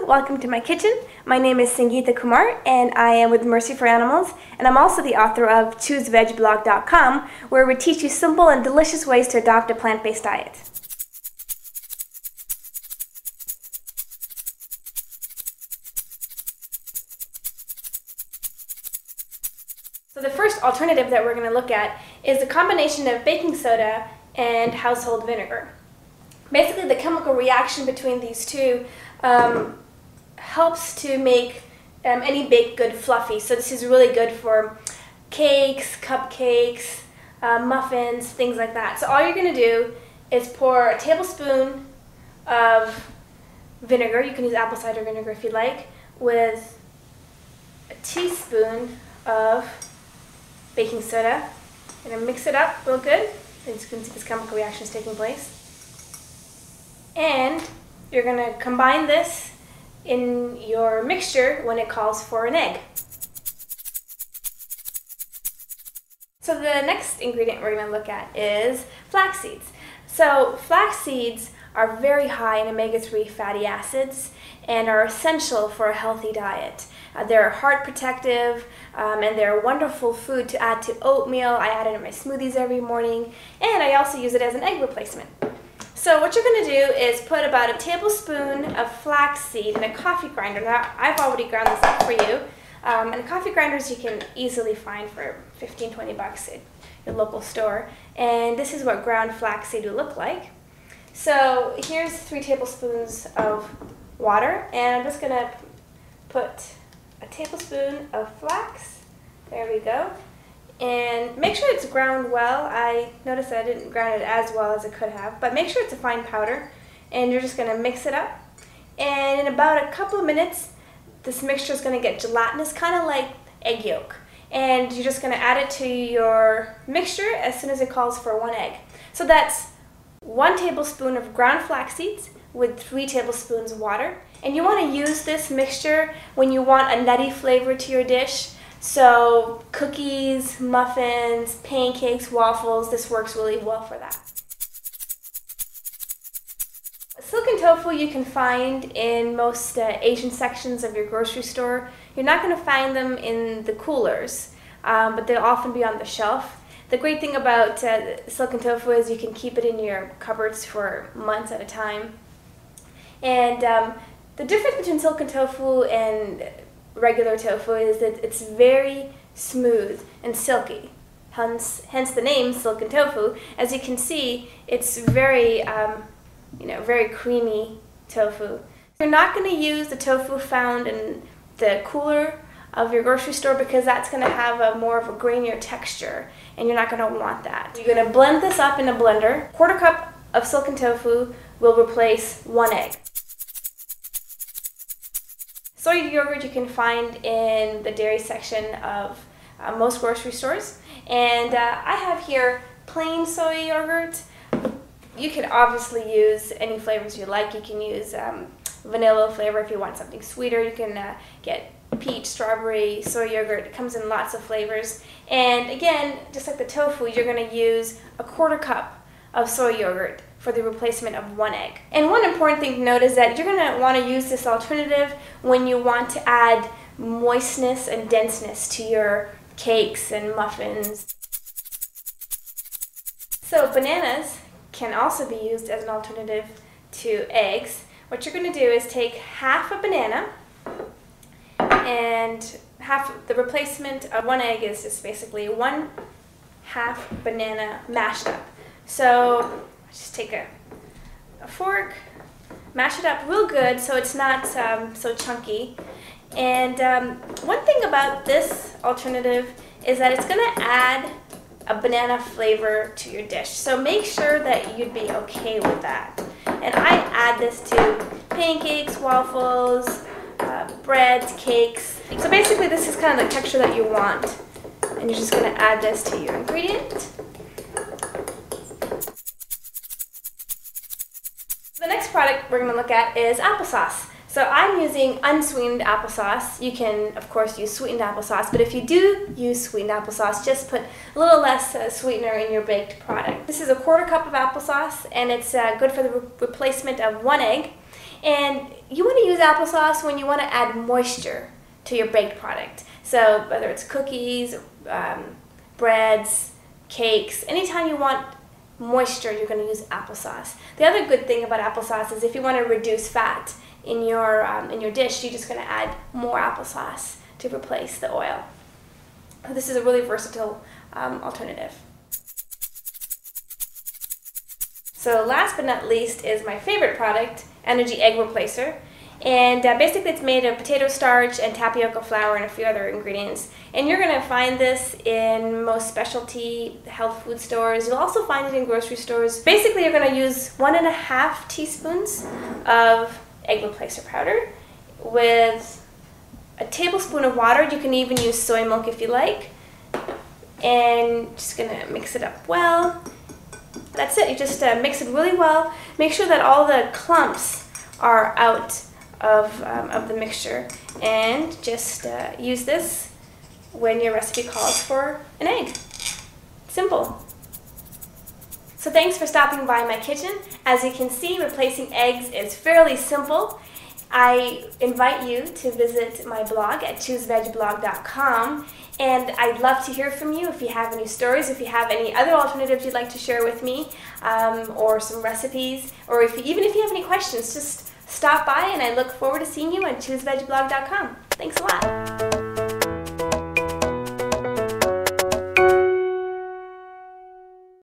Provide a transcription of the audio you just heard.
welcome to my kitchen. My name is Sangita Koomaar and I am with Mercy for Animals, and I'm also the author of ChooseVegBlog.com, where we teach you simple and delicious ways to adopt a plant-based diet. So the first alternative that we're going to look at is the combination of baking soda and household vinegar. Basically, the chemical reaction between these two helps to make any baked good fluffy. So this is really good for cakes, cupcakes, muffins, things like that. So all you're going to do is pour a tablespoon of vinegar, you can use apple cider vinegar if you'd like, with a teaspoon of baking soda. You're going to mix it up real good. As you can see, this chemical reaction is taking place. And you're going to combine this in your mixture when it calls for an egg. So the next ingredient we're going to look at is flax seeds. So flax seeds are very high in omega-3 fatty acids and are essential for a healthy diet. They're heart protective and they're a wonderful food to add to oatmeal. I add it in my smoothies every morning, and I also use it as an egg replacement. So what you're going to do is put about a tablespoon of flaxseed in a coffee grinder. Now, I've already ground this up for you. And coffee grinders you can easily find for 15-20 bucks at your local store. And this is what ground flaxseed would look like. So here's 3 tablespoons of water, and I'm just going to put a tablespoon of flax. There we go. And make sure it's ground well. I noticed that I didn't ground it as well as I could have, but make sure it's a fine powder. And you're just going to mix it up. And in about a couple of minutes, this mixture is going to get gelatinous, kind of like egg yolk. And you're just going to add it to your mixture as soon as it calls for 1 egg. So that's 1 tablespoon of ground flax seeds with 3 tablespoons of water. And you want to use this mixture when you want a nutty flavor to your dish. So cookies, muffins, pancakes, waffles, this works really well for that. Silken tofu you can find in most Asian sections of your grocery store. You're not going to find them in the coolers, but they'll often be on the shelf. The great thing about silken tofu is you can keep it in your cupboards for months at a time. And the difference between silken tofu and regular tofu is that it's very smooth and silky, hence the name silken tofu. As you can see, it's very very creamy tofu. You're not going to use the tofu found in the cooler of your grocery store because that's going to have more of a grainier texture, and you're not going to want that. You're going to blend this up in a blender. 1/4 cup of silken tofu will replace 1 egg. Soy yogurt you can find in the dairy section of most grocery stores. And I have here plain soy yogurt. You can obviously use any flavors you like. You can use vanilla flavor if you want something sweeter. You can get peach, strawberry, soy yogurt. It comes in lots of flavors. And again, just like the tofu, you're going to use a 1/4 cup of soy yogurt for the replacement of 1 egg. And one important thing to note is that you're going to want to use this alternative when you want to add moistness and denseness to your cakes and muffins. So bananas can also be used as an alternative to eggs. What you're going to do is take half a banana, and the replacement of 1 egg is just basically 1/2 banana mashed up. So just take a fork, mash it up real good so it's not so chunky. And one thing about this alternative is that it's going to add a banana flavor to your dish. So make sure that you'd be okay with that. And I add this to pancakes, waffles, breads, cakes. So basically this is kind of the texture that you want. And you're just going to add this to your ingredient. The next product we're going to look at is applesauce. So I'm using unsweetened applesauce. You can, of course, use sweetened applesauce, but if you do use sweetened applesauce, just put a little less sweetener in your baked product. This is a 1/4 cup of applesauce, and it's good for the replacement of 1 egg. And you want to use applesauce when you want to add moisture to your baked product. So whether it's cookies, breads, cakes, anytime you want moisture, you're going to use applesauce. The other good thing about applesauce is if you want to reduce fat in your dish, you're just going to add more applesauce to replace the oil. This is a really versatile alternative. So last but not least is my favorite product, Energy Egg Replacer. And basically it's made of potato starch and tapioca flour and a few other ingredients. And you're going to find this in most specialty health food stores. You'll also find it in grocery stores. Basically you're going to use 1.5 teaspoons of egg replacer powder with a tablespoon of water. You can even use soy milk if you like. And just going to mix it up well. That's it. You just mix it really well. Make sure that all the clumps are out of the mixture, and just use this when your recipe calls for an egg. Simple. So thanks for stopping by my kitchen. As you can see, replacing eggs is fairly simple. I invite you to visit my blog at choosevegblog.com, and I'd love to hear from you if you have any stories, if you have any other alternatives you'd like to share with me, or some recipes, or even if you have any questions, just stop by, and I look forward to seeing you on choosevegblog.com. Thanks a lot.